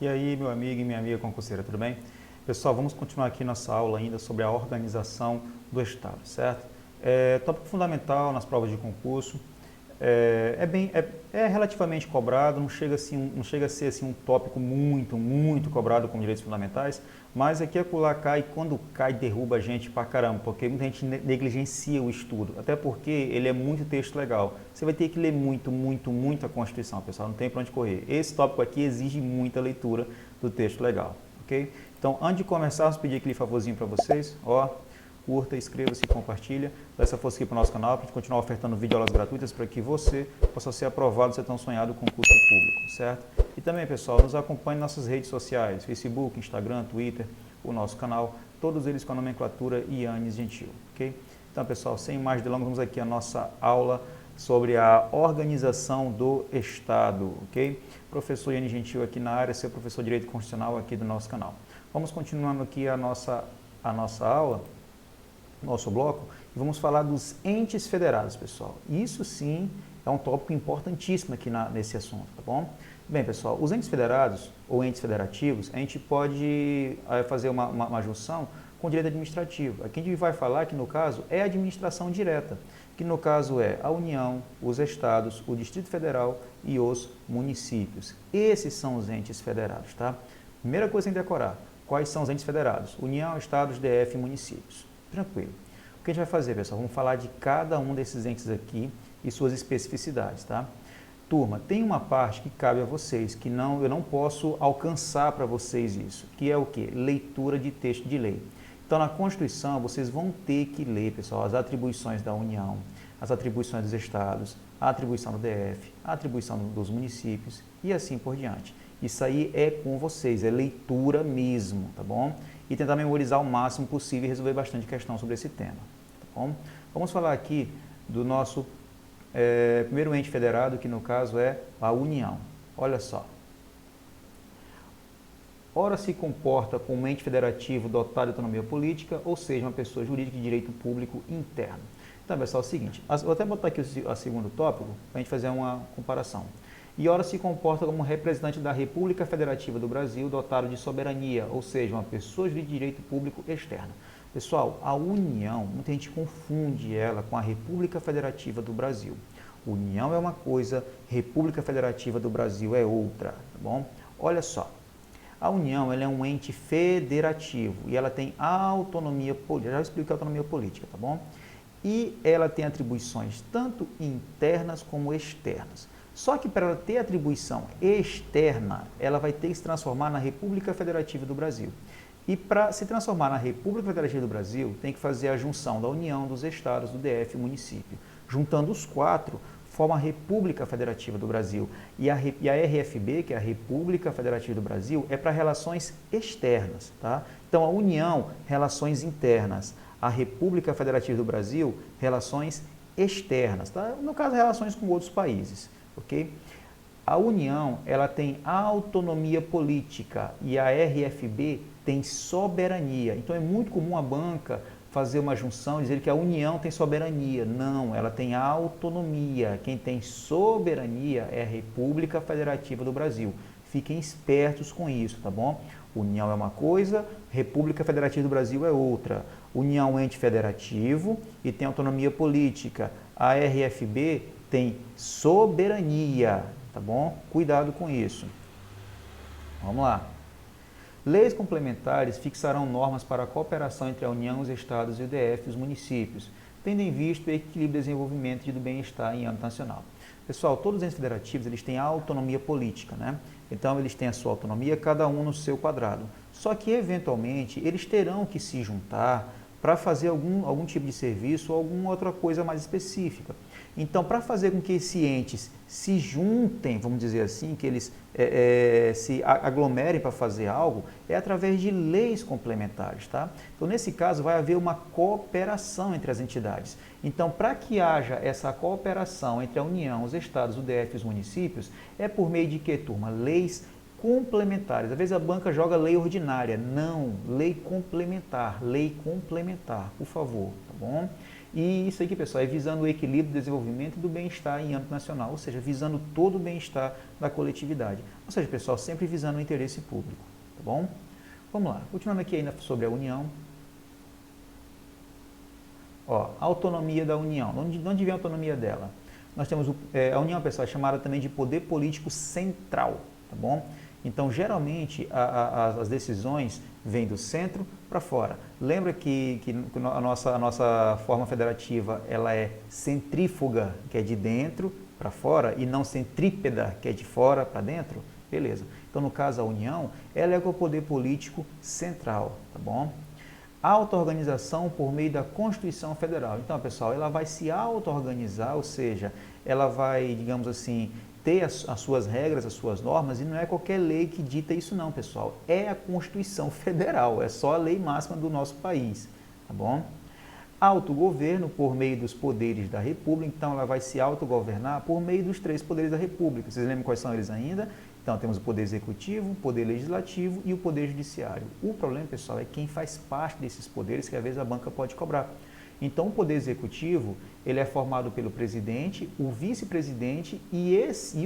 E aí, meu amigo e minha amiga concurseira, tudo bem? Pessoal, vamos continuar aqui nossa aula ainda sobre a organização do Estado, certo? Tópico fundamental nas provas de concurso, é relativamente cobrado, não chega a ser assim, um tópico muito cobrado com direitos fundamentais, mas aqui e acolá cai, e quando cai derruba a gente pra caramba, porque muita gente negligencia o estudo, até porque ele é muito texto legal. Você vai ter que ler muito a Constituição, pessoal, não tem para onde correr. Esse tópico aqui exige muita leitura do texto legal, ok? Então, antes de começar, vou pedir aquele favorzinho para vocês, ó, curta, inscreva-se e compartilha. Dá essa força aqui para o nosso canal, para a gente continuar ofertando videoaulas gratuitas para que você possa ser aprovado no seu tão sonhado concurso público, certo? E também, pessoal, nos acompanhe nas nossas redes sociais, Facebook, Instagram, Twitter, o nosso canal, todos eles com a nomenclatura Yannis Gentil, ok? Então, pessoal, sem mais delongas, vamos aqui a nossa aula sobre a organização do Estado, ok? Professor Yannis Gentil aqui na área, seu professor de Direito Constitucional aqui do nosso canal. Vamos continuando aqui a nossa aula, nosso bloco, e vamos falar dos entes federados, pessoal. Isso sim é um tópico importantíssimo aqui nesse assunto, tá bom? Bem, pessoal, os entes federados ou entes federativos, a gente pode fazer uma junção com o direito administrativo. Aqui a gente vai falar que, no caso, é a administração direta, que no caso é a União, os estados, o Distrito Federal e os municípios. Esses são os entes federados, tá? Primeira coisa em decorar, quais são os entes federados? União, estados, DF e municípios. Tranquilo. O que a gente vai fazer, pessoal? Vamos falar de cada um desses entes aqui e suas especificidades, tá? Turma, tem uma parte que cabe a vocês, que eu não posso alcançar para vocês isso, que é o quê? Leitura de texto de lei. Então, na Constituição, vocês vão ter que ler, pessoal, as atribuições da União, as atribuições dos estados, a atribuição do DF, a atribuição dos municípios e assim por diante. Isso aí é com vocês, é leitura mesmo, tá bom? E tentar memorizar o máximo possível e resolver bastante questão sobre esse tema, tá bom? Vamos falar aqui do nosso primeiro ente federado, que no caso é a União. Olha só. Ora se comporta como ente federativo dotado de autonomia política, ou seja, uma pessoa jurídica de direito público interno. Então, pessoal, é o seguinte, vou até botar aqui o segundo tópico para a gente fazer uma comparação. E ora se comporta como representante da República Federativa do Brasil, dotado de soberania, ou seja, uma pessoa de direito público externo. Pessoal, a União, muita gente confunde ela com a República Federativa do Brasil. União é uma coisa, República Federativa do Brasil é outra, tá bom? Olha só, a União ela é um ente federativo e ela tem autonomia política, já expliquei a autonomia política, tá bom? E ela tem atribuições tanto internas como externas. Só que para ela ter atribuição externa, ela vai ter que se transformar na República Federativa do Brasil. E para se transformar na República Federativa do Brasil, tem que fazer a junção da União, dos estados, do DF e município. Juntando os quatro, forma a República Federativa do Brasil. E a RFB, que é a República Federativa do Brasil, é para relações externas, tá? Então, a União, relações internas. A República Federativa do Brasil, relações externas, tá? No caso, relações com outros países. Ok? A União ela tem autonomia política e a RFB tem soberania. Então é muito comum a banca fazer uma junção e dizer que a União tem soberania. Não, ela tem autonomia. Quem tem soberania é a República Federativa do Brasil. Fiquem espertos com isso, tá bom? União é uma coisa, República Federativa do Brasil é outra. União é ente federativo e tem autonomia política. A RFB tem soberania, tá bom? Cuidado com isso. Vamos lá. Leis complementares fixarão normas para a cooperação entre a União, os estados e o DF e os municípios, tendo em vista o equilíbrio e desenvolvimento e do bem-estar em âmbito nacional. Pessoal, todos os entes federativos eles têm autonomia política, né? Então, eles têm a sua autonomia, cada um no seu quadrado. Só que, eventualmente, eles terão que se juntar para fazer algum tipo de serviço ou alguma outra coisa mais específica. Então, para fazer com que esses entes se juntem, vamos dizer assim, que eles se aglomerem para fazer algo, é através de leis complementares, tá? Então, nesse caso, vai haver uma cooperação entre as entidades. Então, para que haja essa cooperação entre a União, os estados, o DF e os municípios, é por meio de que, turma? Leis complementares. Às vezes a banca joga lei ordinária. Não, lei complementar, por favor, tá bom? E isso aqui, pessoal, é visando o equilíbrio do desenvolvimento e do bem-estar em âmbito nacional, ou seja, visando todo o bem-estar da coletividade. Ou seja, pessoal, sempre visando o interesse público, tá bom? Vamos lá, continuando aqui ainda sobre a União. Ó, autonomia da União. De onde vem a autonomia dela? Nós temos a União, pessoal, é chamada também de poder político central, tá bom? Então, geralmente, as decisões vêm do centro para fora. Lembra que a nossa forma federativa ela é centrífuga, que é de dentro para fora, e não centrípeda, que é de fora para dentro? Beleza. Então, no caso, a União, ela é o poder político central, tá bom? Auto-organização por meio da Constituição Federal. Então, pessoal, ela vai se auto-organizar, ou seja, ela vai, digamos assim, ter as suas regras, as suas normas, e não é qualquer lei que dita isso não, pessoal. É a Constituição Federal, é só a lei máxima do nosso país, tá bom? Autogoverno por meio dos poderes da República, então ela vai se autogovernar por meio dos 3 poderes da República. Vocês lembram quais são eles ainda? Então temos o poder executivo, o poder legislativo e o poder judiciário. O problema, pessoal, é quem faz parte desses poderes que às vezes a banca pode cobrar. Então, o Poder Executivo, ele é formado pelo presidente, o vice-presidente e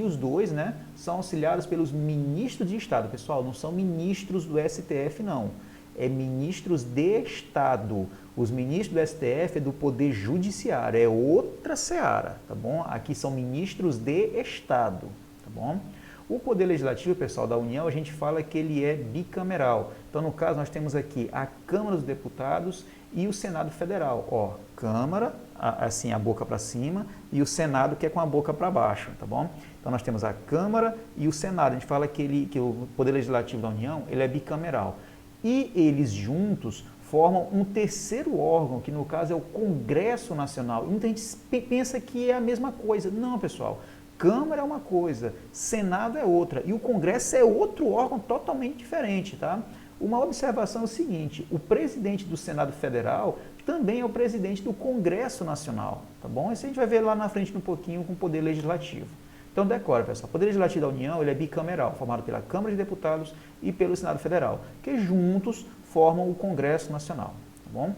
os dois, né, são auxiliados pelos ministros de Estado. Pessoal, não são ministros do STF, não. É ministros de Estado. Os ministros do STF é do Poder Judiciário, é outra seara, tá bom? Aqui são ministros de Estado, tá bom? O Poder Legislativo, pessoal, da União, a gente fala que ele é bicameral. Então, no caso, nós temos aqui a Câmara dos Deputados e o Senado Federal. Ó, Câmara, assim, a boca para cima, e o Senado, que é com a boca para baixo, tá bom? Então, nós temos a Câmara e o Senado. A gente fala que o Poder Legislativo da União, ele é bicameral. E eles juntos formam um terceiro órgão, que no caso é o Congresso Nacional. E muita gente pensa que é a mesma coisa. Não, pessoal. Câmara é uma coisa, Senado é outra, e o Congresso é outro órgão totalmente diferente, tá? Uma observação é o seguinte, o presidente do Senado Federal também é o presidente do Congresso Nacional, tá bom? Isso a gente vai ver lá na frente um pouquinho com o Poder Legislativo. Então, decora, pessoal, o Poder Legislativo da União ele é bicameral, formado pela Câmara de Deputados e pelo Senado Federal, que juntos formam o Congresso Nacional, tá bom?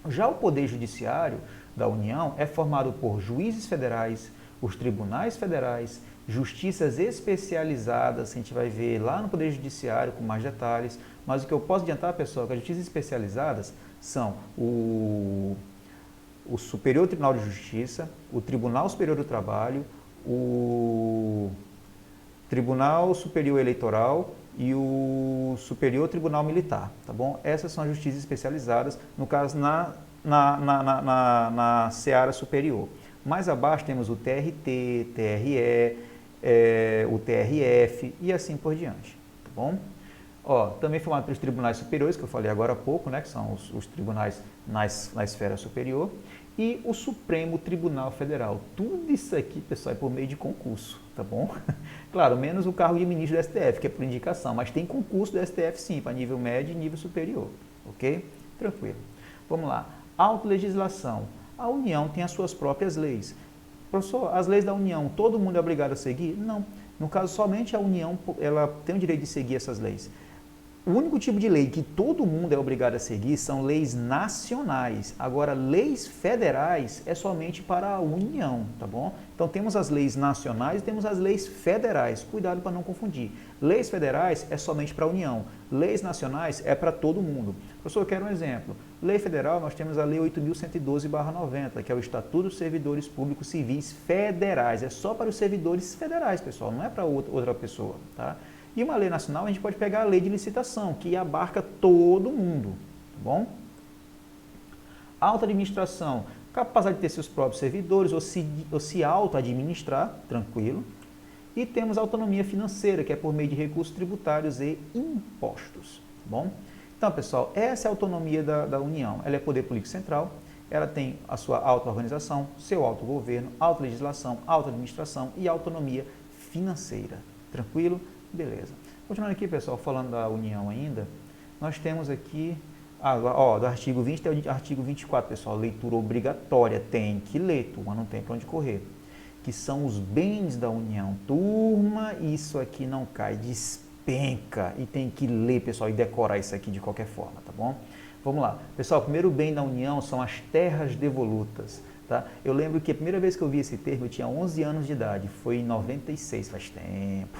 Já o Poder Judiciário da União é formado por juízes federais, os tribunais federais, justiças especializadas, a gente vai ver lá no Poder Judiciário com mais detalhes, mas o que eu posso adiantar, pessoal, é que as justiças especializadas são o Superior Tribunal de Justiça, o Tribunal Superior do Trabalho, o Tribunal Superior Eleitoral e o Superior Tribunal Militar, tá bom? Essas são as justiças especializadas, no caso, na seara superior. Mais abaixo temos o TRT, TRE, o TRF e assim por diante, tá bom? Ó, também formado pelos tribunais superiores, que eu falei agora há pouco, né, que são os tribunais na esfera superior, e o Supremo Tribunal Federal. Tudo isso aqui, pessoal, é por meio de concurso, tá bom? Claro, menos o cargo de ministro do STF, que é por indicação, mas tem concurso do STF sim, para nível médio e nível superior, ok? Tranquilo. Vamos lá. Autolegislação. A União tem as suas próprias leis. Professor, as leis da União, todo mundo é obrigado a seguir? Não. No caso, somente a União ela tem o direito de seguir essas leis. O único tipo de lei que todo mundo é obrigado a seguir são leis nacionais. Agora, leis federais é somente para a União, tá bom? Então, temos as leis nacionais e temos as leis federais. Cuidado para não confundir. Leis federais é somente para a União. Leis nacionais é para todo mundo. Professor, eu quero um exemplo. Lei federal, nós temos a Lei 8.112/90, que é o Estatuto dos Servidores Públicos Civis Federais. É só para os servidores federais, pessoal, não é para outra pessoa, tá? E uma lei nacional, a gente pode pegar a lei de licitação, que abarca todo mundo, tá bom? Alta administração, capacidade de ter seus próprios servidores ou se auto-administrar, tranquilo. E temos autonomia financeira, que é por meio de recursos tributários e impostos, tá bom? Então, pessoal, essa é a autonomia da União. Ela é poder político central, ela tem a sua auto-organização, seu autogoverno, auto-legislação, auto-administração e autonomia financeira. Tranquilo? Beleza. Continuando aqui, pessoal, falando da União ainda, nós temos aqui, do artigo 20 até o artigo 24, pessoal, leitura obrigatória, tem que ler, turma, não tem para onde correr, que são os bens da União. Turma, isso aqui não cai, despenca, e tem que ler, pessoal, e decorar isso aqui de qualquer forma, tá bom? Vamos lá. Pessoal, o primeiro bem da União são as terras devolutas. Tá? Eu lembro que a primeira vez que eu vi esse termo, eu tinha 11 anos de idade, foi em 96, faz tempo.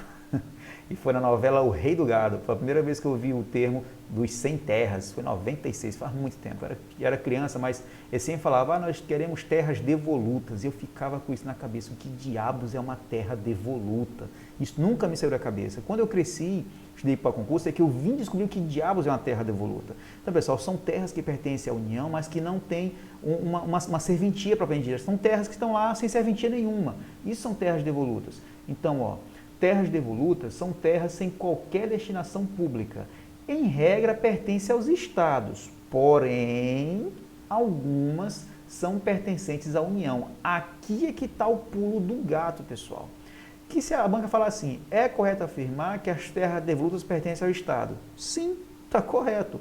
E foi na novela O Rei do Gado. Foi a primeira vez que eu vi o termo dos 100 terras, foi em 96, faz muito tempo. Eu era criança, mas ele sempre falava, nós queremos terras devolutas. E eu ficava com isso na cabeça, o que diabos é uma terra devoluta? Isso nunca me saiu da cabeça. Quando eu cresci, estudei para concurso, é que eu vim descobrir o que diabos é uma terra devoluta. Então, pessoal, são terras que pertencem à União, mas que não têm uma serventia propriamente dita. São terras que estão lá sem serventia nenhuma. Isso são terras devolutas. Então, ó, terras devolutas são terras sem qualquer destinação pública. Em regra, pertencem aos estados, porém, algumas são pertencentes à União. Aqui é que está o pulo do gato, pessoal. Que se a banca falar assim, é correto afirmar que as terras devolutas pertencem ao Estado? Sim, está correto.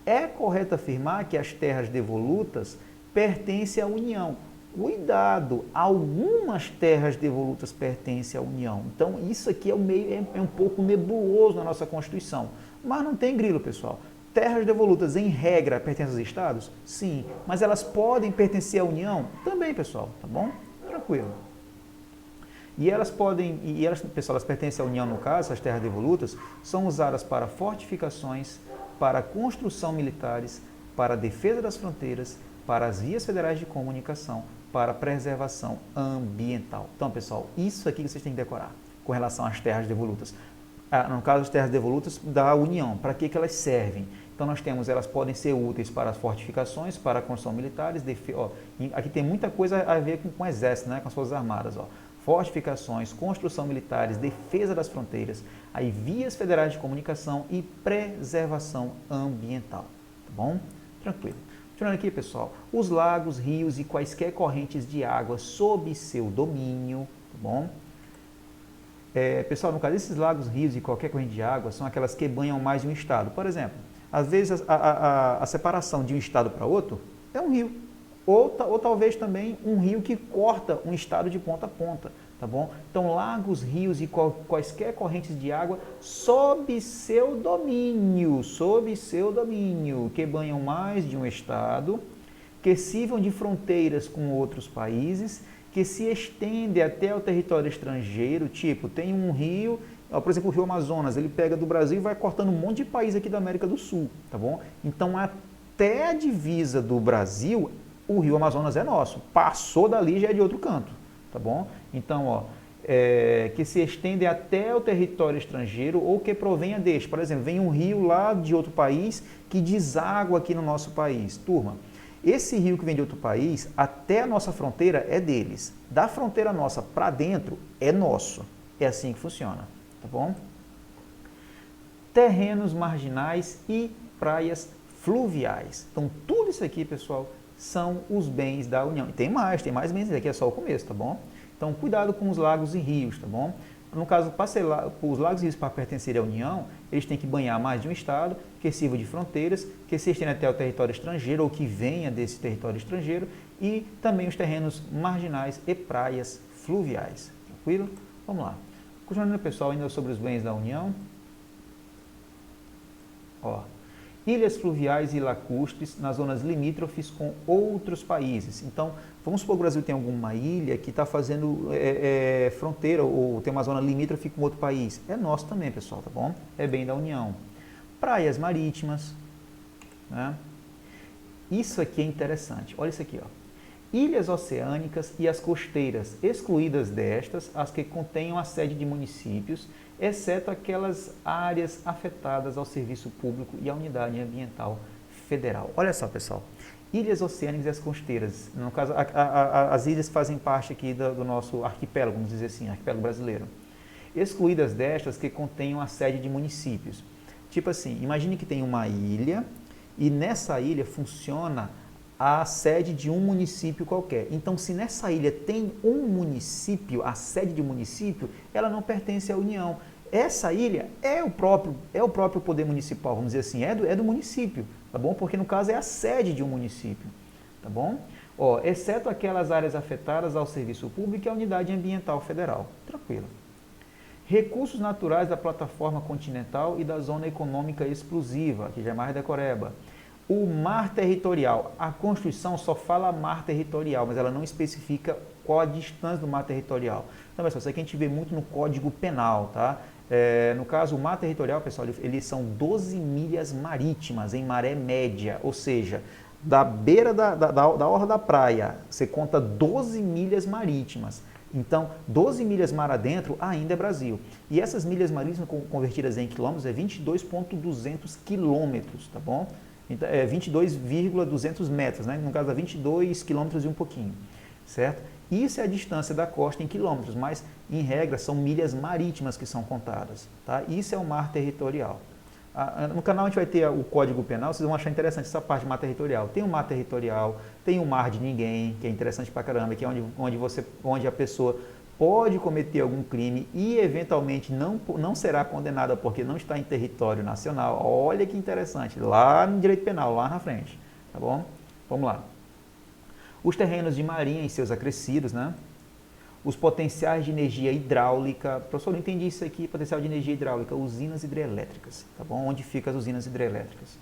É correto afirmar que as terras devolutas pertencem à União. Cuidado, algumas terras devolutas pertencem à União. Então, isso aqui é um pouco nebuloso na nossa Constituição. Mas não tem grilo, pessoal. Terras devolutas, em regra, pertencem aos Estados? Sim. Mas elas podem pertencer à União? Também, pessoal. Tá bom? Tranquilo. Pessoal, elas pertencem à União, no caso, as terras devolutas, são usadas para fortificações, para construção militares, para a defesa das fronteiras, para as vias federais de comunicação, para a preservação ambiental. Então, pessoal, isso aqui que vocês têm que decorar com relação às terras devolutas. No caso, as terras devolutas da União, para que elas servem? Então, nós temos, elas podem ser úteis para as fortificações, para a construção militares, aqui tem muita coisa a ver com o exército, né, com as forças armadas, ó. Fortificações, construção militares, defesa das fronteiras, aí vias federais de comunicação e preservação ambiental, tá bom? Tranquilo. Continuando aqui, pessoal, os lagos, rios e quaisquer correntes de água sob seu domínio, tá bom? Pessoal, no caso, esses lagos, rios e qualquer corrente de água são aquelas que banham mais de um estado. Por exemplo, às vezes a separação de um estado para outro é um rio. Ou talvez também um rio que corta um estado de ponta a ponta, tá bom? Então, lagos, rios e quaisquer correntes de água sob seu domínio, que banham mais de um estado, que sirvam de fronteiras com outros países, que se estendem até o território estrangeiro, tipo, tem um rio, por exemplo, o Rio Amazonas, ele pega do Brasil e vai cortando um monte de país aqui da América do Sul, tá bom? Então, até a divisa do Brasil, o Rio Amazonas é nosso, passou dali já é de outro canto, tá bom? Então, ó, que se estende até o território estrangeiro ou que provenha deste. Por exemplo, vem um rio lá de outro país que deságua aqui no nosso país. Turma, esse rio que vem de outro país, até a nossa fronteira é deles. Da fronteira nossa para dentro é nosso. É assim que funciona, tá bom? Terrenos marginais e praias fluviais. Então, tudo isso aqui, pessoal, são os bens da União. E tem mais bens, aqui é só o começo, tá bom? Então, cuidado com os lagos e rios, tá bom? No caso, os lagos e rios para pertencerem à União, eles têm que banhar mais de um estado, que sirva de fronteiras, que se estenda até o território estrangeiro ou que venha desse território estrangeiro e também os terrenos marginais e praias fluviais. Tranquilo? Vamos lá. Continuando, pessoal, ainda sobre os bens da União. Ó. Ilhas fluviais e lacustres nas zonas limítrofes com outros países. Então, vamos supor que o Brasil tem alguma ilha que está fazendo fronteira ou tem uma zona limítrofe com outro país. É nosso também, pessoal, tá bom? É bem da União. Praias marítimas, né? Isso aqui é interessante. Olha isso aqui, ó. Ilhas oceânicas e as costeiras, excluídas destas, as que contenham a sede de municípios, exceto aquelas áreas afetadas ao serviço público e à unidade ambiental federal. Olha só, pessoal, ilhas oceânicas e as costeiras, no caso, as ilhas fazem parte aqui do nosso arquipélago, vamos dizer assim, arquipélago brasileiro. Excluídas destas que contenham a sede de municípios. Tipo assim, imagine que tem uma ilha e nessa ilha funciona a sede de um município qualquer. Então, se nessa ilha tem um município, a sede de um município, ela não pertence à União. Essa ilha é o próprio poder municipal, vamos dizer assim, é do município, tá bom? Porque no caso é a sede de um município, tá bom? Ó, exceto aquelas áreas afetadas ao serviço público e à unidade ambiental federal. Tranquilo. Recursos naturais da plataforma continental e da zona econômica exclusiva, que já é mais decoreba. O mar territorial, a Constituição só fala mar territorial, mas ela não especifica qual a distância do mar territorial. Então, pessoal, isso aqui a gente vê muito no Código Penal, tá? No caso, o mar territorial, pessoal, eles são 12 milhas marítimas em maré média, ou seja, da beira da orla da praia, você conta 12 milhas marítimas. Então, 12 milhas mar adentro ainda é Brasil. E essas milhas marítimas convertidas em quilômetros é 22.200 quilômetros, tá bom? Então, é 22,200 metros, né? No caso, é 22 quilômetros e um pouquinho, certo? Isso é a distância da costa em quilômetros, mas, em regra, são milhas marítimas que são contadas, tá? Isso é o mar territorial. No canal a gente vai ter o Código Penal, vocês vão achar interessante essa parte de mar territorial. Tem o mar territorial, tem o mar de ninguém, que é interessante pra caramba, que é onde a pessoa pode cometer algum crime e eventualmente não será condenada porque não está em território nacional. Olha que interessante, lá no direito penal, lá na frente, tá bom? Vamos lá. Os terrenos de marinha e seus acrescidos, né? Os potenciais de energia hidráulica, professor, não entendi isso aqui, potencial de energia hidráulica, usinas hidrelétricas, tá bom? Onde ficam as usinas hidrelétricas?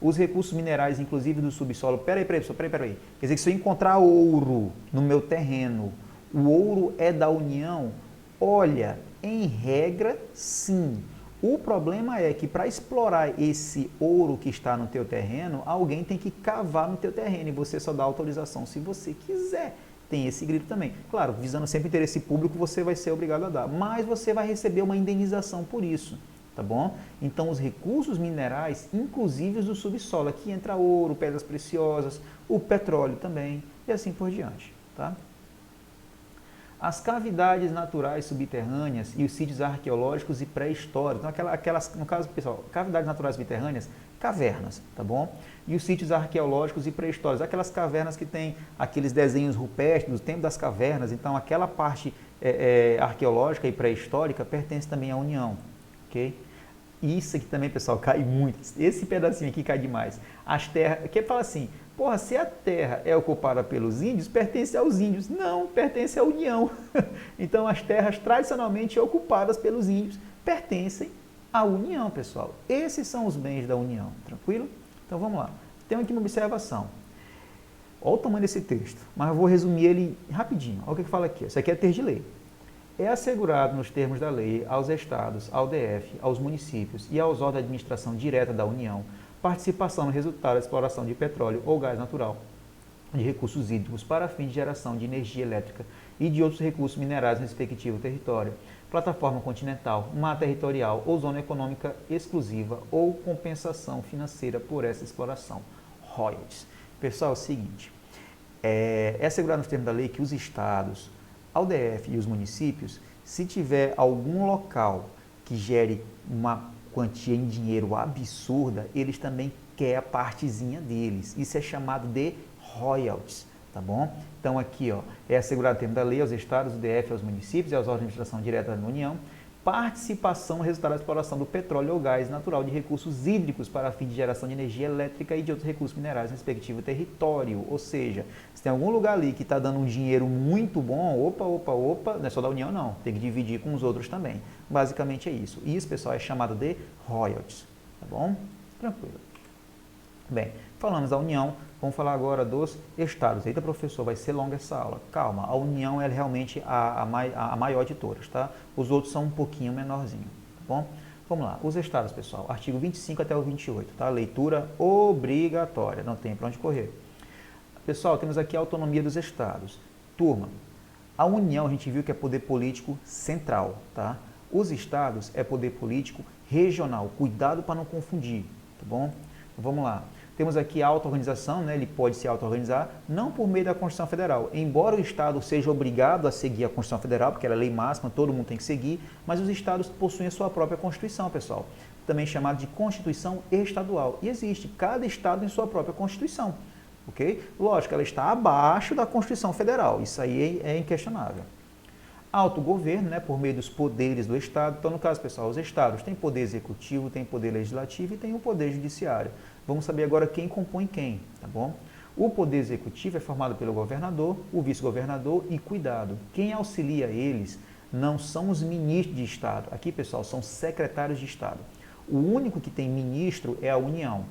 Os recursos minerais, inclusive do subsolo, peraí, professor, peraí. Quer dizer que se eu encontrar ouro no meu terreno, o ouro é da União? Olha, em regra, sim. O problema é que para explorar esse ouro que está no teu terreno, alguém tem que cavar no teu terreno e você só dá autorização se você quiser. Tem esse grito também. Claro, visando sempre interesse público, você vai ser obrigado a dar, mas você vai receber uma indenização por isso, tá bom? Então, os recursos minerais, inclusive os do subsolo, aqui entra ouro, pedras preciosas, o petróleo também, e assim por diante, tá? As cavidades naturais subterrâneas e os sítios arqueológicos e pré-históricos. Então, no caso, pessoal, cavidades naturais subterrâneas, cavernas, tá bom? E os sítios arqueológicos e pré-históricos, aquelas cavernas que tem aqueles desenhos rupestres do tempo das cavernas. Então, aquela parte arqueológica e pré-histórica pertence também à União, ok? Isso aqui também, pessoal, cai muito. Esse pedacinho aqui cai demais. As terras, que fala assim, porra, se a terra é ocupada pelos índios, pertence aos índios. Não, pertence à União. Então, as terras tradicionalmente ocupadas pelos índios pertencem à União, pessoal. Esses são os bens da União, tranquilo? Então, vamos lá. Tem aqui uma observação. Olha o tamanho desse texto, mas eu vou resumir ele rapidinho. Olha o que fala aqui. Isso aqui é texto de lei. É assegurado nos termos da lei aos estados, ao DF, aos municípios e aos órgãos de administração direta da União participação no resultado da exploração de petróleo ou gás natural, de recursos hídricos para fins de geração de energia elétrica e de outros recursos minerais no respectivo território, plataforma continental, mar territorial ou zona econômica exclusiva ou compensação financeira por essa exploração, royalties. Pessoal, é o seguinte, é assegurado nos termos da lei que os estados, ao DF e os municípios, se tiver algum local que gere uma quantia em dinheiro absurda, eles também querem a partezinha deles. Isso é chamado de royalties, tá bom? Então aqui, ó, é assegurado no termo da lei aos estados, ao DF, aos municípios e aos órgãos de administração direta da União, participação no resultado da exploração do petróleo ou gás natural de recursos hídricos para fim de geração de energia elétrica e de outros recursos minerais no respectivo território. Ou seja, se tem algum lugar ali que está dando um dinheiro muito bom, opa, não é só da União não, tem que dividir com os outros também. Basicamente é isso. Isso, pessoal, é chamado de royalties, tá bom? Tranquilo. Bem, falamos da União, vamos falar agora dos estados. Eita, professor, vai ser longa essa aula. Calma, a União é realmente a maior de todas, tá? Os outros são um pouquinho menorzinho, tá bom? Vamos lá, os estados, pessoal, artigo 25 até o 28, tá? Leitura obrigatória, não tem para onde correr. Pessoal, temos aqui a autonomia dos estados. Turma, a União a gente viu que é poder político central, tá? Os estados é poder político regional. Cuidado para não confundir, tá bom? Vamos lá. Temos aqui a auto-organização, né? Ele pode se auto-organizar, não por meio da Constituição Federal. Embora o Estado seja obrigado a seguir a Constituição Federal, porque ela é lei máxima, todo mundo tem que seguir, mas os Estados possuem a sua própria Constituição, pessoal. Também chamada de Constituição Estadual. E existe, cada Estado em sua própria Constituição, ok? Lógico, ela está abaixo da Constituição Federal, isso aí é inquestionável. Autogoverno, né, por meio dos poderes do Estado. Então, no caso, pessoal, os Estados têm poder executivo, têm poder legislativo e têm o poder judiciário. Vamos saber agora quem compõe quem, tá bom? O poder executivo é formado pelo governador, o vice-governador e, cuidado, quem auxilia eles não são os ministros de Estado. Aqui, pessoal, são secretários de Estado. O único que tem ministro é a União.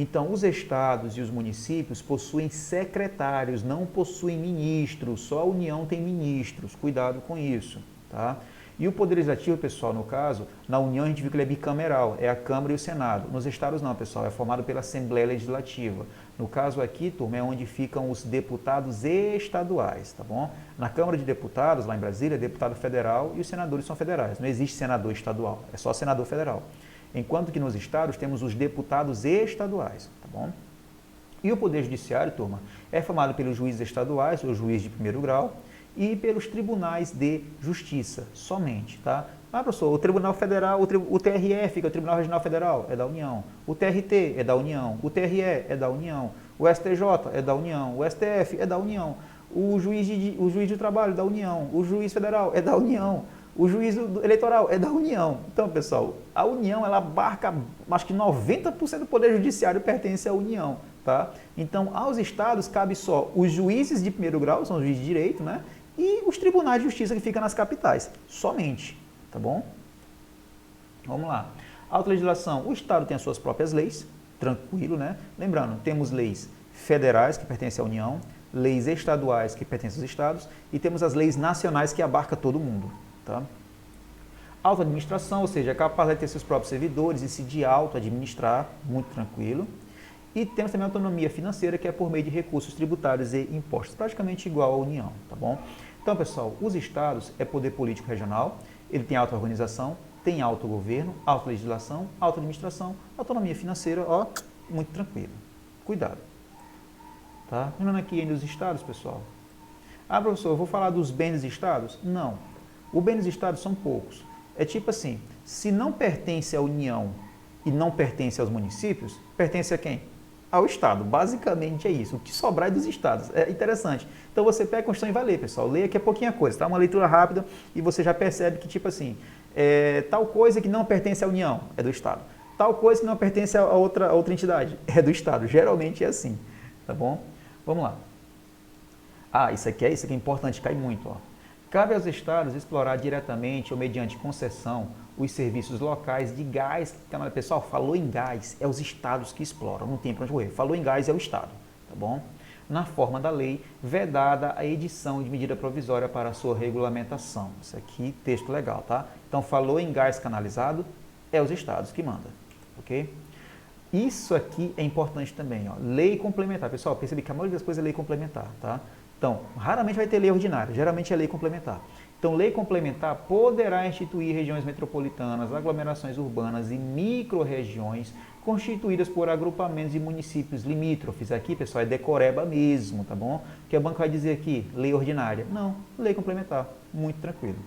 Então, os estados e os municípios possuem secretários, não possuem ministros, só a União tem ministros, cuidado com isso, tá? E o Poder Legislativo, pessoal, no caso, na União a gente viu que ele é bicameral, é a Câmara e o Senado. Nos estados não, pessoal, é formado pela Assembleia Legislativa. No caso aqui, turma, é onde ficam os deputados estaduais, tá bom? Na Câmara de Deputados, lá em Brasília, é deputado federal e os senadores são federais. Não existe senador estadual, é só senador federal. Enquanto que nos estados temos os deputados estaduais, tá bom? E o Poder Judiciário, turma, é formado pelos juízes estaduais, ou juiz de primeiro grau, e pelos tribunais de justiça, somente, tá? Ah, professor, o Tribunal Federal, o TRF, que é o Tribunal Regional Federal, é da União. O TRT é da União. O TRE é da União. O STJ é da União. O STF é da União. O juiz de trabalho é da União. O juiz federal é da União. O juiz eleitoral é da União. Então, pessoal, a União, ela abarca, acho que 90% do Poder Judiciário pertence à União, tá? Então, aos estados cabe só os juízes de primeiro grau, são os juízes de direito, né? E os tribunais de justiça que ficam nas capitais, somente, tá bom? Vamos lá. Autolegislação, o estado tem as suas próprias leis, tranquilo, né? Lembrando, temos leis federais que pertencem à União, leis estaduais que pertencem aos estados e temos as leis nacionais que abarcam todo mundo, tá? Autoadministração, ou seja, a capacidade de ter seus próprios servidores e se de auto-administrar, muito tranquilo. E temos também a autonomia financeira, que é por meio de recursos tributários e impostos, praticamente igual à União, tá bom? Então, pessoal, os estados é poder político regional, ele tem auto-organização, tem autogoverno, autolegislação, autoadministração, autonomia financeira, ó, muito tranquilo. Cuidado. Tá? Lembrando aqui ainda os estados, pessoal. Ah, professor, eu vou falar dos bens dos estados? Não. Os bens dos estados são poucos. É tipo assim, se não pertence à União e não pertence aos municípios, pertence a quem? Ao Estado. Basicamente é isso. O que sobrar é dos estados. É interessante. Então você pega a Constituição e vai ler, pessoal. Leia que é pouquinha coisa, tá? Uma leitura rápida e você já percebe que, tipo assim, tal coisa que não pertence à União é do Estado. Tal coisa que não pertence a outra entidade é do Estado. Geralmente é assim, tá bom? Vamos lá. Ah, isso aqui é importante, cai muito, ó. Cabe aos estados explorar diretamente ou mediante concessão os serviços locais de gás. Pessoal, falou em gás, é os estados que exploram, não tem para onde correr. Falou em gás, é o estado, tá bom? Na forma da lei, vedada a edição de medida provisória para a sua regulamentação. Isso aqui, texto legal, tá? Então, falou em gás canalizado, é os estados que mandam, ok? Isso aqui é importante também, ó. Lei complementar. Pessoal, percebi que a maioria das coisas é lei complementar, tá? Então, raramente vai ter lei ordinária, geralmente é lei complementar. Então, lei complementar poderá instituir regiões metropolitanas, aglomerações urbanas e micro-regiões constituídas por agrupamentos de municípios limítrofes. Aqui, pessoal, é decoreba mesmo, tá bom? Que a banca vai dizer aqui, lei ordinária. Não, lei complementar, muito tranquilo.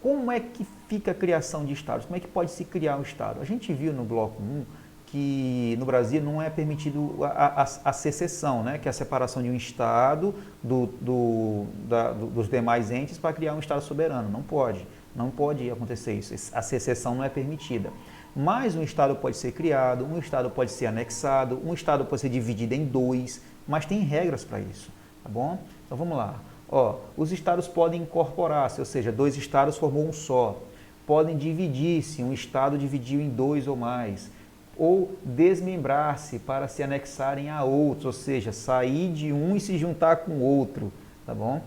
Como é que fica a criação de estados? Como é que pode se criar um estado? A gente viu no bloco 1 que no Brasil não é permitido a secessão, né? Que é a separação de um estado dos demais entes para criar um estado soberano. Não pode acontecer isso. A secessão não é permitida. Mas um estado pode ser criado, um estado pode ser anexado, um estado pode ser dividido em dois, mas tem regras para isso, tá bom? Então vamos lá. Ó, os estados podem incorporar-se, ou seja, dois estados formou um só. Podem dividir-se, um estado dividiu em dois ou mais. Ou desmembrar-se para se anexarem a outros, ou seja, sair de um e se juntar com outro, tá bom?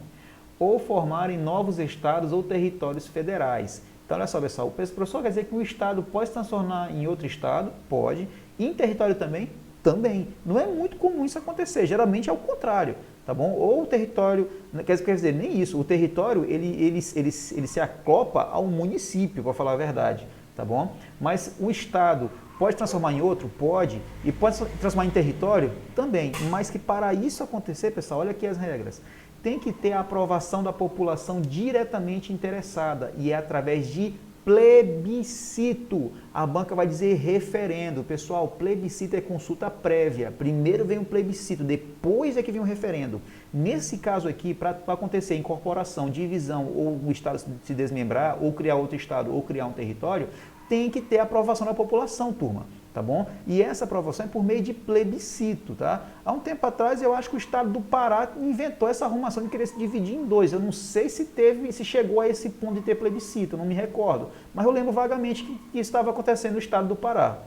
Ou formarem novos estados ou territórios federais. Então, olha só, pessoal, o professor quer dizer que um estado pode se transformar em outro estado? Pode. Em território também? Também. Não é muito comum isso acontecer, geralmente é o contrário, tá bom? Ou o território, quer dizer, nem isso, o território ele se acopla ao município, para falar a verdade, tá bom? Mas o estado pode transformar em outro? Pode. E pode transformar em território? Também. Mas que para isso acontecer, pessoal, olha aqui as regras. Tem que ter a aprovação da população diretamente interessada e é através de plebiscito. A banca vai dizer referendo. Pessoal, plebiscito é consulta prévia. Primeiro vem um plebiscito, depois é que vem um referendo. Nesse caso aqui, para acontecer incorporação, divisão, ou o estado se desmembrar, ou criar outro estado, ou criar um território, tem que ter a aprovação da população, turma, tá bom? E essa aprovação é por meio de plebiscito, tá? Há um tempo atrás, eu acho que o estado do Pará inventou essa arrumação de querer se dividir em dois. Eu não sei se chegou a esse ponto de ter plebiscito, não me recordo. Mas eu lembro vagamente que isso estava acontecendo no estado do Pará,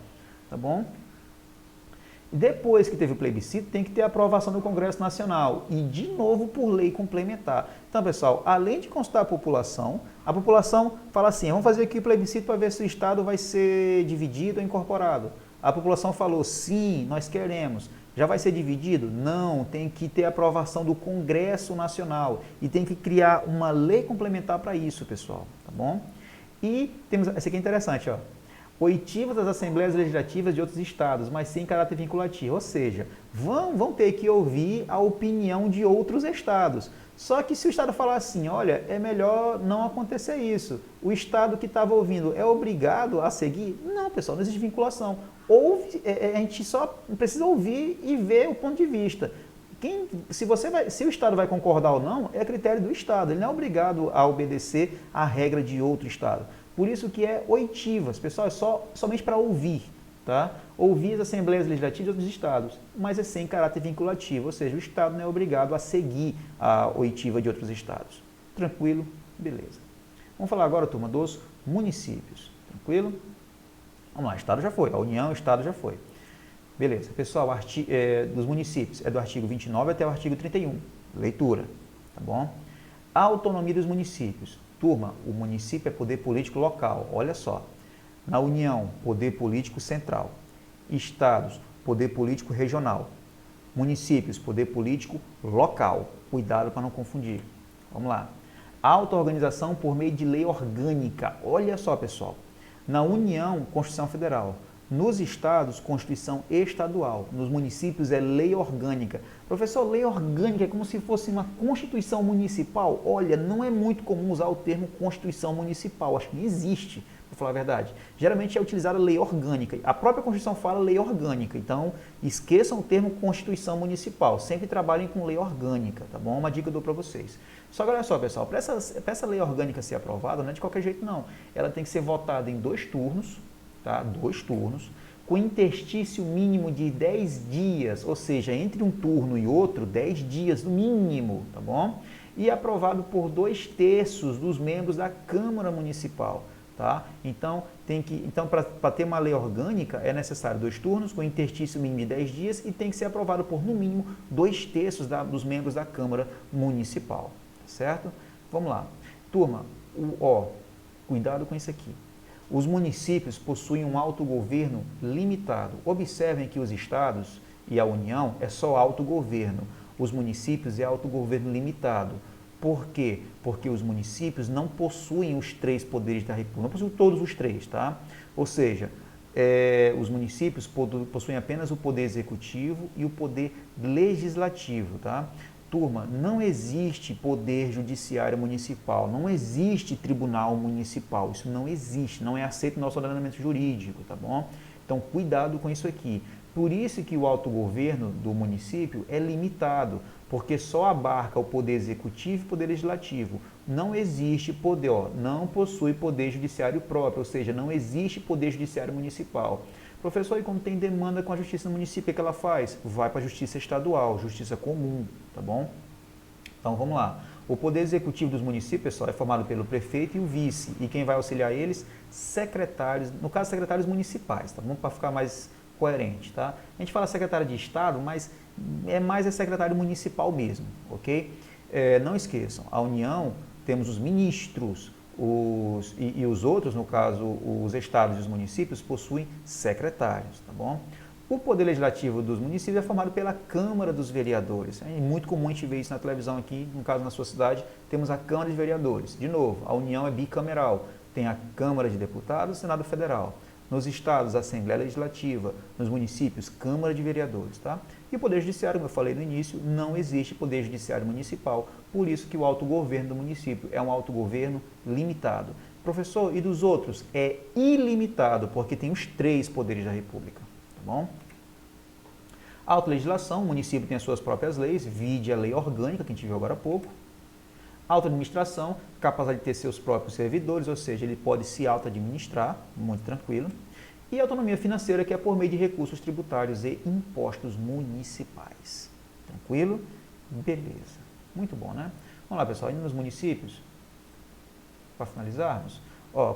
tá bom? Depois que teve o plebiscito, tem que ter a aprovação do Congresso Nacional e, de novo, por lei complementar. Então, pessoal, além de constar a população fala assim, vamos fazer aqui o plebiscito para ver se o Estado vai ser dividido ou incorporado. A população falou, sim, nós queremos. Já vai ser dividido? Não, tem que ter a aprovação do Congresso Nacional e tem que criar uma lei complementar para isso, pessoal, tá bom? E temos, esse aqui é interessante, ó. Oitivas das Assembleias Legislativas de outros estados, mas sem caráter vinculativo. Ou seja, vão ter que ouvir a opinião de outros estados. Só que se o estado falar assim, olha, é melhor não acontecer isso, o estado que estava ouvindo é obrigado a seguir? Não, pessoal, não existe vinculação. A gente só precisa ouvir e ver o ponto de vista. Se o estado vai concordar ou não, é critério do estado. Ele não é obrigado a obedecer à regra de outro estado. Por isso que é oitivas, pessoal, é somente para ouvir, tá? Ouvir as Assembleias Legislativas de outros estados, mas é sem caráter vinculativo, ou seja, o estado não é obrigado a seguir a oitiva de outros estados. Tranquilo? Beleza. Vamos falar agora, turma, dos municípios. Tranquilo? Vamos lá, estado já foi, a União, o estado já foi. Beleza. Pessoal, dos municípios, é do artigo 29 até o artigo 31. Leitura, tá bom? A autonomia dos municípios. Turma, o município é poder político local, olha só. Na União, poder político central. Estados, poder político regional. Municípios, poder político local. Cuidado para não confundir. Vamos lá. Auto-organização por meio de lei orgânica. Olha só, pessoal. Na União, Constituição Federal. Nos estados, Constituição Estadual. Nos municípios, é lei orgânica. Professor, lei orgânica é como se fosse uma Constituição Municipal? Olha, não é muito comum usar o termo Constituição Municipal. Acho que nem existe, para falar a verdade. Geralmente é utilizada lei orgânica. A própria Constituição fala lei orgânica. Então, esqueçam o termo Constituição Municipal. Sempre trabalhem com lei orgânica, tá bom? Uma dica que eu dou para vocês. Só que olha só, pessoal, para essa lei orgânica ser aprovada, não é de qualquer jeito, não. Ela tem que ser votada em 2 turnos, tá? 2 turnos, com interstício mínimo de 10 dias, ou seja, entre um turno e outro, 10 dias no mínimo, tá bom? E aprovado por 2/3 dos membros da Câmara Municipal, tá? Então, para ter uma lei orgânica, é necessário 2 turnos, com interstício mínimo de 10 dias, e tem que ser aprovado por, no mínimo, 2/3 dos membros da Câmara Municipal, certo? Vamos lá. Turma, cuidado com isso aqui. Os municípios possuem um autogoverno limitado. Observem que os estados e a União é só autogoverno. Os municípios é autogoverno limitado. Por quê? Porque os municípios não possuem os 3 poderes da República, não possuem todos os 3, tá? Ou seja, os municípios possuem apenas o poder executivo e o poder legislativo, tá? Turma, não existe poder judiciário municipal, não existe tribunal municipal, isso não existe, não é aceito no nosso ordenamento jurídico, tá bom? Então, cuidado com isso aqui. Por isso que o autogoverno do município é limitado, porque só abarca o poder executivo e o poder legislativo. Não existe poder, não possui poder judiciário próprio, ou seja, não existe poder judiciário municipal. Professor, e quando tem demanda com a justiça no município, o que ela faz? Vai para a justiça estadual, justiça comum, tá bom? Então, vamos lá. O poder executivo dos municípios, pessoal, é formado pelo prefeito e o vice. E quem vai auxiliar eles? Secretários, no caso, secretários municipais, tá bom? Para ficar mais coerente, tá? A gente fala secretário de Estado, mas é mais secretário municipal mesmo, ok? Não esqueçam, a União, temos os ministros, e os outros, no caso, os estados e os municípios, possuem secretários, tá bom? O poder legislativo dos municípios é formado pela Câmara dos Vereadores. É muito comum a gente ver isso na televisão aqui, no caso na sua cidade, temos a Câmara de Vereadores. De novo, a União é bicameral, tem a Câmara de Deputados e o Senado Federal. Nos estados, a Assembleia Legislativa, nos municípios, Câmara de Vereadores, tá? E o Poder Judiciário, como eu falei no início, não existe Poder Judiciário Municipal, por isso que o autogoverno do município é um autogoverno limitado. Professor, e dos outros? É ilimitado, porque tem os 3 poderes da República, tá bom? Autolegislação, o município tem as suas próprias leis, vide a lei orgânica, que a gente viu agora há pouco. Autoadministração, capacidade de ter seus próprios servidores, ou seja, ele pode se auto-administrar, muito tranquilo. E autonomia financeira, que é por meio de recursos tributários e impostos municipais. Tranquilo? Beleza. Muito bom, né? Vamos lá, pessoal, indo nos municípios, para finalizarmos.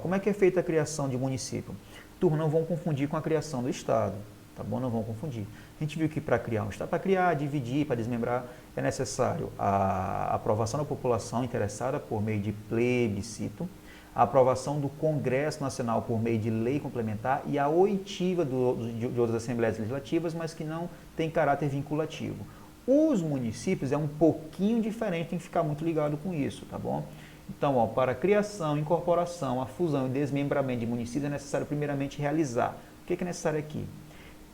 Como é que é feita a criação de município? Turma, não vão confundir com a criação do Estado. tá bom? Não vão confundir. A gente viu que para criar um Estado, para criar, dividir, para desmembrar, é necessário a aprovação da população interessada por meio de plebiscito, a aprovação do Congresso Nacional por meio de lei complementar e a oitiva de outras assembleias legislativas, mas que não tem caráter vinculativo. Os municípios é um pouquinho diferente, tem que ficar muito ligado com isso, tá bom? Então, ó, para a criação, incorporação, a fusão e desmembramento de municípios é necessário primeiramente realizar. O que é necessário aqui?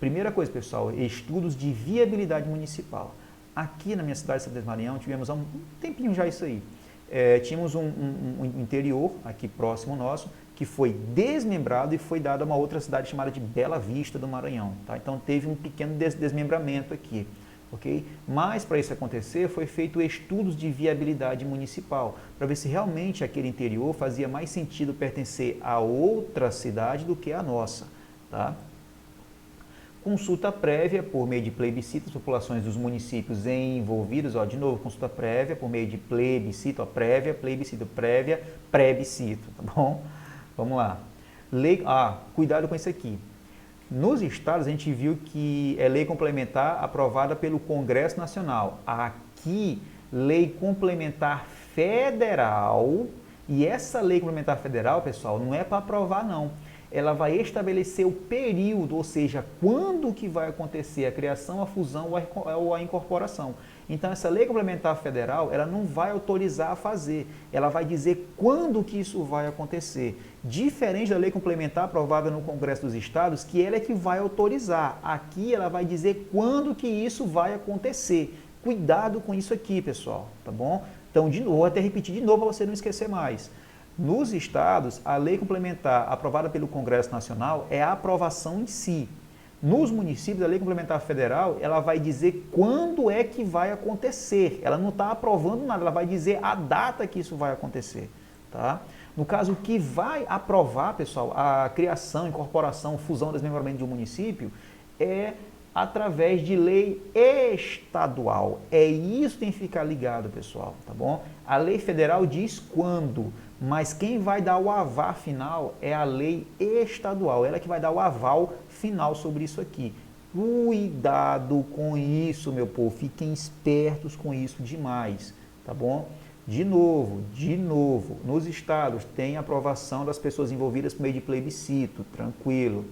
Primeira coisa, pessoal, estudos de viabilidade municipal. Aqui na minha cidade de São Luís do Maranhão, tivemos há um tempinho já isso aí. Tínhamos um interior aqui próximo nosso, que foi desmembrado e foi dado a uma outra cidade chamada de Bela Vista do Maranhão. Tá? Então, teve um pequeno desmembramento aqui. Okay? Mas, para isso acontecer, foi feito estudos de viabilidade municipal, para ver se realmente aquele interior fazia mais sentido pertencer a outra cidade do que a nossa. Tá? Consulta prévia por meio de plebiscito das populações dos municípios envolvidos, ó, de novo, consulta prévia por meio de plebiscito, ó, prévia, plebiscito, prévia, plebiscito, tá bom? Vamos lá. Cuidado com isso aqui. Nos estados, a gente viu que é lei complementar aprovada pelo Congresso Nacional. Aqui, lei complementar federal, e essa lei complementar federal, pessoal, não é para aprovar, não. Ela vai estabelecer o período, ou seja, quando que vai acontecer a criação, a fusão ou a incorporação. Então, essa lei complementar federal, ela não vai autorizar a fazer, ela vai dizer quando que isso vai acontecer. Diferente da lei complementar aprovada no Congresso dos Estados, que ela é que vai autorizar. Aqui, ela vai dizer quando que isso vai acontecer. Cuidado com isso aqui, pessoal, tá bom? Então, de novo, vou até repetir de novo para você não esquecer mais. Nos estados, a lei complementar aprovada pelo Congresso Nacional é a aprovação em si. Nos municípios, a lei complementar federal, ela vai dizer quando é que vai acontecer. Ela não está aprovando nada, ela vai dizer a data que isso vai acontecer. Tá? No caso, o que vai aprovar, pessoal, a criação, incorporação, fusão, desmembramento de um município é através de lei estadual. É isso que tem que ficar ligado, pessoal, tá bom? A lei federal diz quando, mas quem vai dar o aval final é a lei estadual. Ela que vai dar o aval final sobre isso aqui. Cuidado com isso, meu povo. Fiquem espertos com isso demais, tá bom? De novo, nos estados tem aprovação das pessoas envolvidas por meio de plebiscito, tranquilo.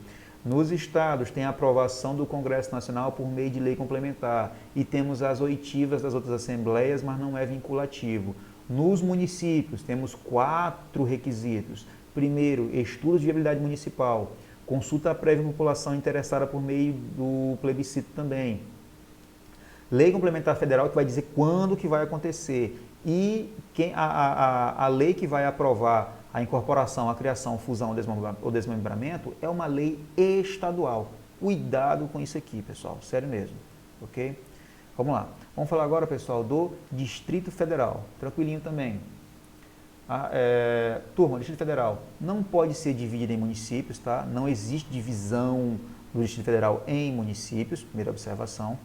Nos estados tem a aprovação do Congresso Nacional por meio de lei complementar e temos as oitivas das outras assembleias, mas não é vinculativo. Nos municípios temos 4 requisitos. Primeiro, estudos de viabilidade municipal, consulta prévia à população interessada por meio do plebiscito também. Lei complementar federal que vai dizer quando que vai acontecer e a lei que vai aprovar a incorporação, a criação, fusão ou desmembramento é uma lei estadual. Cuidado com isso aqui, pessoal, sério mesmo, ok? Vamos lá. Vamos falar agora, pessoal, do Distrito Federal. Tranquilinho também. Turma, o Distrito Federal não pode ser dividido em municípios, tá? Não existe divisão do Distrito Federal em municípios, primeira observação.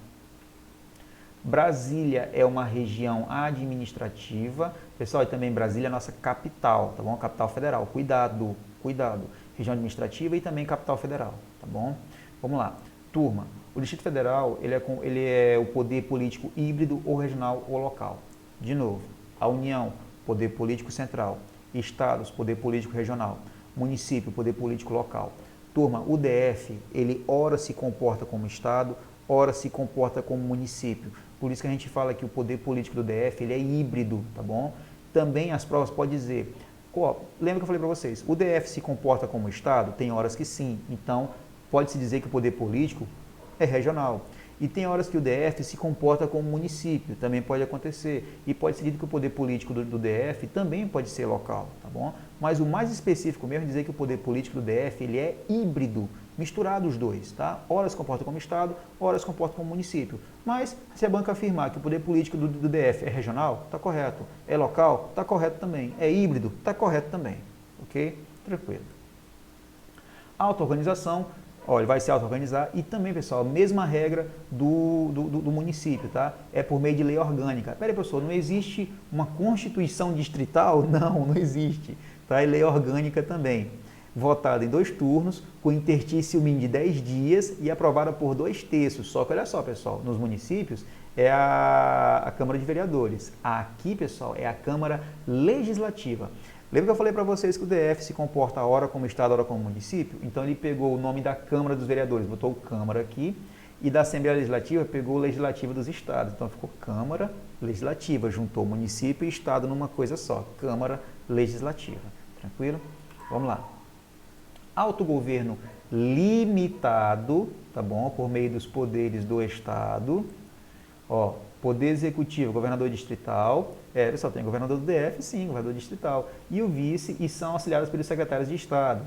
Brasília é uma região administrativa. Pessoal, e também Brasília é a nossa capital, tá bom? Capital federal. Cuidado, cuidado. Região administrativa e também capital federal, tá bom? Vamos lá. Turma, o Distrito Federal, ele é o poder político híbrido ou regional ou local. De novo, a União, poder político central. Estados, poder político regional. Município, poder político local. Turma, o DF, ele ora se comporta como Estado, ora se comporta como município. Por isso que a gente fala que o poder político do DF ele é híbrido, tá bom? Também as provas podem dizer, lembra que eu falei para vocês, o DF se comporta como Estado? Tem horas que sim, então pode-se dizer que o poder político é regional. E tem horas que o DF se comporta como município, também pode acontecer. E pode ser dito que o poder político do DF também pode ser local, tá bom? Mas o mais específico mesmo é dizer que o poder político do DF ele é híbrido, misturado os dois, tá? Ora se comporta como Estado, ora se comporta como município. Mas se a banca afirmar que o poder político do DF é regional, está correto. É local, está correto também. É híbrido, está correto também. Ok? Tranquilo. Auto-organização. Olha, vai se auto-organizar e também, pessoal, a mesma regra do município, tá? É por meio de lei orgânica. Peraí, professor, não existe uma constituição distrital? Não, não existe. Tá? E lei orgânica também. votada em 2 turnos, com interstício mínimo de 10 dias e aprovada por 2/3. Só que olha só, pessoal, nos municípios é a Câmara de Vereadores. Aqui, pessoal, é a Câmara Legislativa. Lembra que eu falei para vocês que o DF se comporta ora como Estado, ora como município? Então ele pegou o nome da Câmara dos Vereadores, botou Câmara aqui, e da Assembleia Legislativa pegou o Legislativo dos Estados. Então ficou Câmara Legislativa, juntou município e Estado numa coisa só, Câmara Legislativa. Tranquilo? Vamos lá. Autogoverno limitado, tá bom? Por meio dos poderes do Estado. Ó, Poder Executivo, governador distrital. Pessoal, tem governador do DF, sim, governador distrital. E o vice, e são auxiliados pelos secretários de Estado.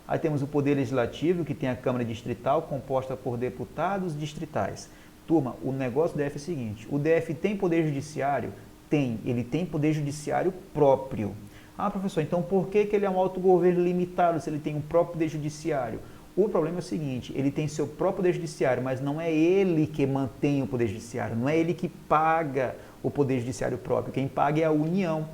Aí temos o Poder Legislativo, que tem a Câmara Distrital, composta por deputados distritais. Turma, o negócio do DF é o seguinte, o DF tem poder judiciário? Tem, ele tem poder judiciário próprio. Ah, professor, então por que ele é um autogoverno limitado se ele tem um próprio poder judiciário? O problema é o seguinte, ele tem seu próprio poder judiciário, mas não é ele que mantém o poder judiciário, não é ele que paga o poder judiciário próprio, quem paga é a União.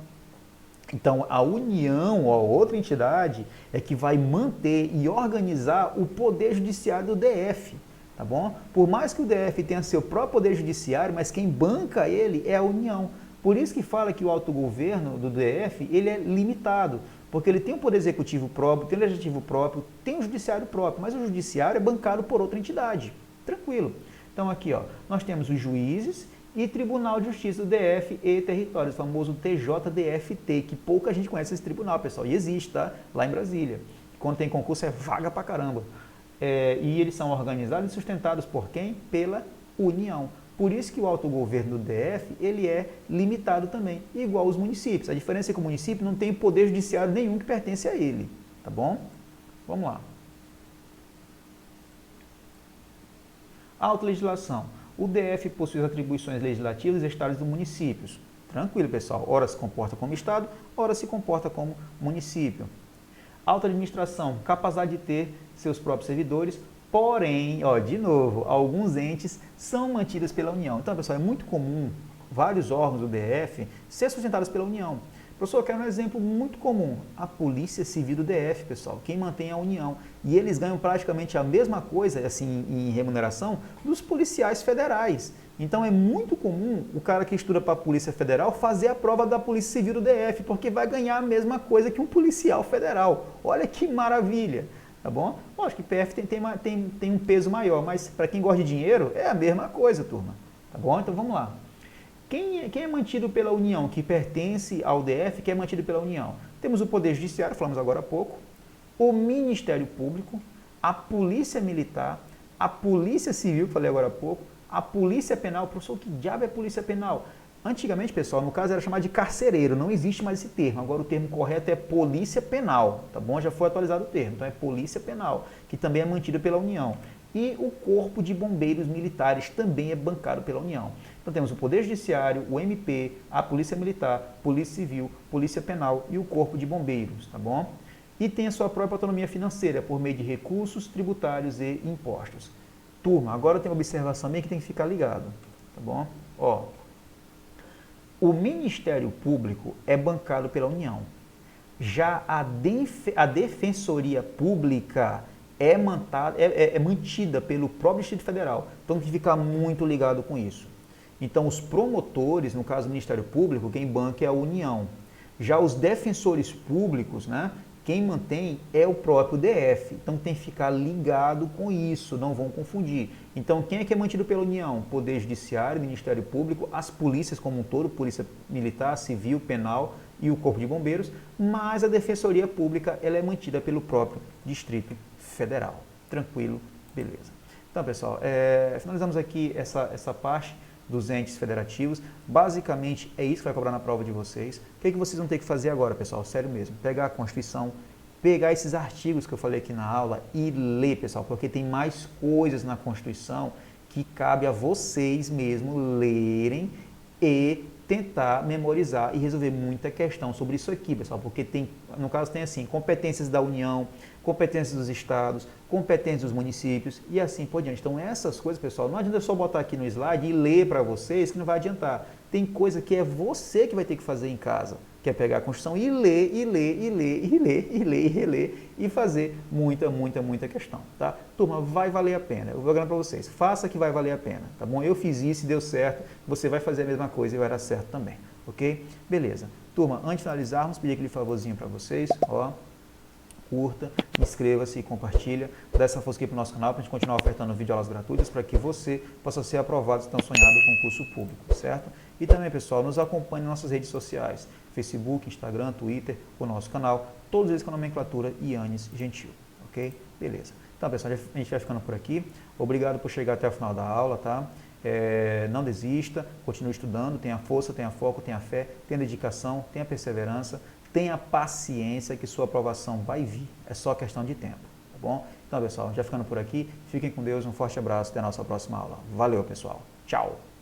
Então, a União, ou outra entidade, é que vai manter e organizar o poder judiciário do DF, tá bom? Por mais que o DF tenha seu próprio poder judiciário, mas quem banca ele é a União. Por isso que fala que o autogoverno do DF, ele é limitado, porque ele tem um poder executivo próprio, tem um legislativo próprio, tem um judiciário próprio, mas o judiciário é bancado por outra entidade. Tranquilo. Então aqui, ó, nós temos os juízes e Tribunal de Justiça do DF e Territórios, o famoso TJDFT, que pouca gente conhece esse tribunal, pessoal, e existe, tá? Lá em Brasília. Quando tem concurso é vaga pra caramba. E eles são organizados e sustentados por quem? Pela União. Por isso que o autogoverno do DF, ele é limitado também, igual aos municípios. A diferença é que o município não tem poder judiciário nenhum que pertence a ele, tá bom? Vamos lá. Autolegislação. O DF possui as atribuições legislativas dos estados e dos municípios. Tranquilo, pessoal. Ora se comporta como estado, ora se comporta como município. Autoadministração. Capacidade de ter seus próprios servidores. Porém, ó, de novo, alguns entes são mantidos pela União. Então, pessoal, é muito comum vários órgãos do DF ser sustentados pela União. Professor, eu quero um exemplo muito comum. A Polícia Civil do DF, pessoal, quem mantém a União. E eles ganham praticamente a mesma coisa, assim, em remuneração, dos policiais federais. Então, é muito comum o cara que estuda para a Polícia Federal fazer a prova da Polícia Civil do DF, porque vai ganhar a mesma coisa que um policial federal. Olha que maravilha! Tá bom? Lógico que PF tem um peso maior, mas para quem gosta de dinheiro, é a mesma coisa, turma. Tá bom? Então vamos lá. Quem é mantido pela União, que pertence ao DF, que é mantido pela União? Temos o Poder Judiciário, falamos agora há pouco, o Ministério Público, a Polícia Militar, a Polícia Civil, falei agora há pouco, a Polícia Penal. Professor, que diabo é Polícia Penal? Antigamente, pessoal, no caso era chamado de carcereiro, não existe mais esse termo. Agora o termo correto é Polícia Penal, tá bom? Já foi atualizado o termo, então é Polícia Penal, que também é mantida pela União. E o Corpo de Bombeiros Militares também é bancado pela União. Então temos o Poder Judiciário, o MP, a Polícia Militar, Polícia Civil, Polícia Penal e o Corpo de Bombeiros, tá bom? E tem a sua própria autonomia financeira por meio de recursos tributários e impostos. Turma, agora tem uma observação minha que tem que ficar ligado, tá bom? Ó, o Ministério Público é bancado pela União. Já a Defensoria Pública é mantida pelo próprio Distrito Federal. Então tem que ficar muito ligado com isso. Então os promotores, no caso do Ministério Público, quem banca é a União. Já os defensores públicos, né, quem mantém é o próprio DF. Então tem que ficar ligado com isso, não vão confundir. Então quem é que é mantido pela União? Poder Judiciário, Ministério Público, as polícias como um todo, Polícia Militar, Civil, Penal e o Corpo de Bombeiros, mas a Defensoria Pública ela é mantida pelo próprio Distrito Federal. Tranquilo? Beleza. Então, pessoal, finalizamos aqui essa parte dos entes federativos. Basicamente, é isso que vai cobrar na prova de vocês. O que vocês vão ter que fazer agora, pessoal? Sério mesmo. Pegar a Constituição, pegar esses artigos que eu falei aqui na aula e ler, pessoal, porque tem mais coisas na Constituição que cabe a vocês mesmo lerem e tentar memorizar e resolver muita questão sobre isso aqui, pessoal, porque tem, no caso tem assim, competências da União, competências dos estados, competências dos municípios e assim por diante. Então essas coisas, pessoal, não adianta só botar aqui no slide e ler para vocês que não vai adiantar. Tem coisa que é você que vai ter que fazer em casa, que é pegar a Constituição e ler, e ler, e ler, e ler, e ler, e reler, e fazer muita, muita, muita questão, tá? Turma, vai valer a pena. Eu vou garantir para vocês, faça que vai valer a pena, tá bom? Eu fiz isso e deu certo, você vai fazer a mesma coisa e vai dar certo também, ok? Beleza. Turma, antes de finalizarmos, pedir aquele favorzinho para vocês, ó, curta, inscreva-se e compartilha, dá essa força aqui para o nosso canal para a gente continuar ofertando videoaulas gratuitas para que você possa ser aprovado se tão sonhado concurso público, certo? E também, pessoal, nos acompanhe nas nossas redes sociais, Facebook, Instagram, Twitter, o nosso canal, todos eles com a nomenclatura Yannis Gentil, ok? Beleza. Então, pessoal, a gente vai ficando por aqui. Obrigado por chegar até o final da aula, tá? Não desista, continue estudando, tenha força, tenha foco, tenha fé, tenha dedicação, tenha perseverança, tenha paciência que sua aprovação vai vir, é só questão de tempo, tá bom? Então, pessoal, já ficando por aqui, fiquem com Deus, um forte abraço, até a nossa próxima aula. Valeu, pessoal. Tchau!